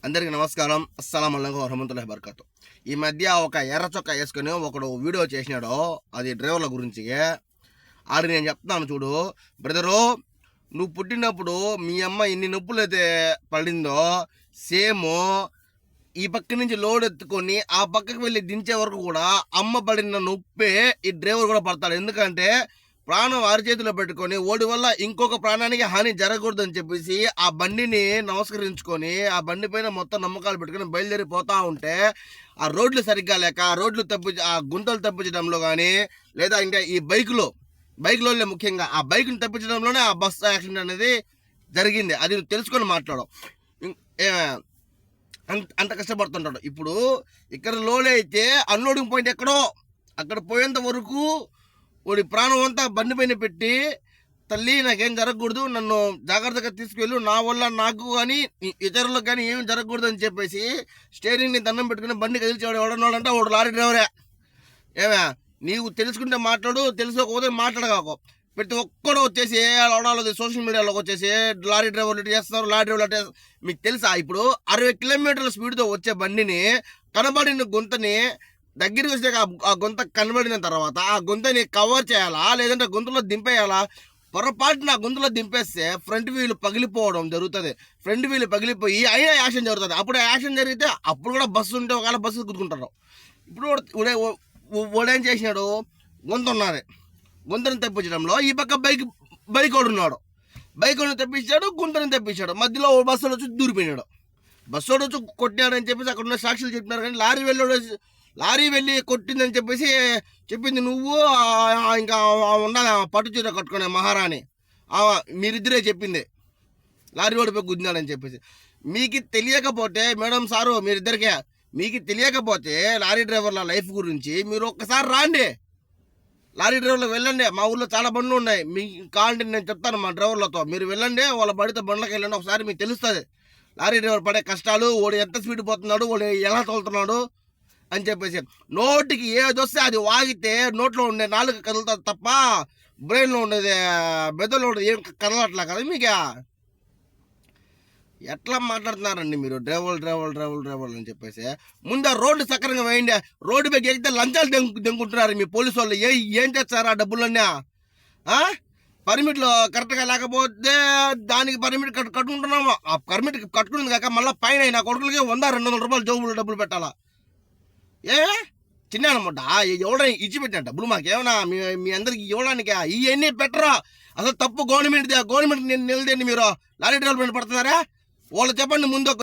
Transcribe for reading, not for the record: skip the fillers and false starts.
అందరికీ నమస్కారం. అస్సలాము అలైకుం వరహమతుల్లాహి వబరకాతు. ఈ మధ్య ఒక ఎర్ర చొక్కా వేసుకొని ఒకడు వీడియో చేసినాడు, అది డ్రైవర్ల గురించి. ఆడు నేను చెప్తున్నాను చూడు బ్రదరు, నువ్వు పుట్టినప్పుడు మీ అమ్మ ఎన్ని నొప్పులు అయితే పడిందో సేమ్ ఈ పక్క నుంచి లోడ్ ఎత్తుకొని ఆ పక్కకి వెళ్ళి దించే వరకు కూడా అమ్మ పడిన నొప్పే ఈ డ్రైవర్ కూడా పడతాడు. ఎందుకంటే ప్రాణం అరిచేతిలో పెట్టుకొని ఓడి వల్ల ఇంకొక ప్రాణానికి హాని జరగకూడదని చెప్పేసి ఆ బండిని నమస్కరించుకొని ఆ బండి పైన మొత్తం నమ్మకాలు పెట్టుకొని బయలుదేరిపోతా ఉంటే ఆ రోడ్లు సరిగ్గా లేక ఆ రోడ్లు ఆ గుంతలు తప్పించడంలో కానీ లేదా ఇంకా ఈ బైక్లో ముఖ్యంగా ఆ బైక్ని తప్పించడంలోనే ఆ బస్ యాక్సిడెంట్ అనేది జరిగింది. అది తెలుసుకొని మాట్లాడు. అంత కష్టపడుతుంటాడు. ఇప్పుడు ఇక్కడ లోడ్ అయితే అన్లోడింగ్ పాయింట్ ఎక్కడో అక్కడ పోయేంత వరకు వాడి ప్రాణం అంతా బండి పైన పెట్టి, తల్లి నాకేం జరగకూడదు, నన్ను జాగ్రత్తగా తీసుకువెళ్ళు, నా వల్ల నాకు కానీ ఇతరులకు కానీ ఏమి జరగకూడదు అని చెప్పేసి స్టీరింగ్ని దండం పెట్టుకుని బండి కదిలిచేవాడు ఎవడన్నాడంటే వాడు లారీ డ్రైవరే. ఏమే నీవు తెలుసుకుంటే మాట్లాడు, తెలుసుకోకపోతే మాట్లాడగాకు. ప్రతి ఒక్కడు వచ్చేసి అవడాలది సోషల్ మీడియాలోకి వచ్చేసి లారీ డ్రైవర్లు చేస్తున్నారు, లారీ డ్రైవర్లు మీకు తెలుసా? ఇప్పుడు 60 కిలోమీటర్ల స్పీడ్తో వచ్చే బండిని కనబడిన గుంతని దగ్గరికి వస్తే ఆ గొంత కనబడిన తర్వాత ఆ గొంతని కవర్ చేయాలా లేదంటే గొంతులో దింపేయాలా? పొరపాటున గొంతులో దింపేస్తే ఫ్రంట్ వీల్ పగిలిపోవడం జరుగుతుంది. ఫ్రంట్ వీల్ పగిలిపోయి అయినా యాక్షన్ జరుగుతుంది. అప్పుడు యాక్షన్ జరిగితే అప్పుడు కూడా బస్సు ఉంటే ఒకవేళ బస్సు గుద్దుకుంటారు. ఇప్పుడు వాడేం చేసినాడు, గొంతుని తెప్పించడంలో ఈ పక్క బైక్ ఉన్నాడు, బైక్ తెప్పించాడు, గుంతని తెప్పించాడు. మధ్యలో బస్సులో వచ్చి దూరిపోయినాడు. బస్సు వచ్చి కొట్టాడని చెప్పేసి అక్కడ ఉన్న సాక్షులు చెప్పినారు. కానీ లారీ వెళ్ళి కొట్టిందని చెప్పేసి చెప్పింది నువ్వు, ఇంకా ఉండాలి పట్టు చీర కట్టుకునే మహారాణి, మీరిద్దరే చెప్పింది లారీ ఓడిపోయి గుద్దినాడని చెప్పేసి. మీకు తెలియకపోతే మేడం సారు మీరిద్దరికే మీకు తెలియకపోతే లారీ డ్రైవర్ల లైఫ్ గురించి మీరు ఒక్కసారి రాండి, లారీ డ్రైవర్లకు వెళ్ళండి. మా ఊర్లో చాలా బండ్లు ఉన్నాయి, మీకు కావాలంటే నేను చెప్తాను మా డ్రైవర్లతో. మీరు వెళ్ళండి, వాళ్ళ బడితో బండ్లకు వెళ్ళండి, ఒకసారి మీకు తెలుస్తుంది లారీ డ్రైవర్ పడే కష్టాలు, వాడు ఎంత స్పీడ్ పోతున్నాడు, వాడు ఎలా తోలుతున్నాడు అని చెప్పేసి. నోటికి ఏది వస్తే అది వాగితే నోట్లో ఉండే నాలుగు కదులుతుంది తప్ప బ్రెయిన్లో ఉండేది మెదడులో ఉండేది ఏం కదలట్లా కదా. మీకు ఎట్లా మాట్లాడుతున్నారండి మీరు? డ్రైవర్లు అని చెప్పేసి ముందు రోడ్డు సక్రంగా వేయండి. రోడ్డు మీద ఎక్కితే లంచాలు దెంగుంటున్నారు మీ పోలీసు వాళ్ళు. ఏం చేస్తారు ఆ డబ్బులన్నీ? పర్మిట్లు కరెక్ట్గా లేకపోతే దానికి పర్మిట్ కట్టుకుంటున్నాము. ఆ పర్మిట్ కట్టుకున్నది కాక మళ్ళీ పైన నా కొడుకులకి 100-200 రూపాయలు జోబులు డబ్బులు పెట్టాలా? చిన్న అనమాట ఎవడ ఇచ్చిపెట్టిన డబ్బులు మాకేమన్నా మీ అందరికి ఇవ్వడానికి ఇవన్నీ పెట్టరా? అసలు తప్పు గవర్నమెంట్ నేను నిలదండి. మీరు లారీ డ్రైవర్ పడుతున్నారా? వాళ్ళు చెప్పండి ముందు.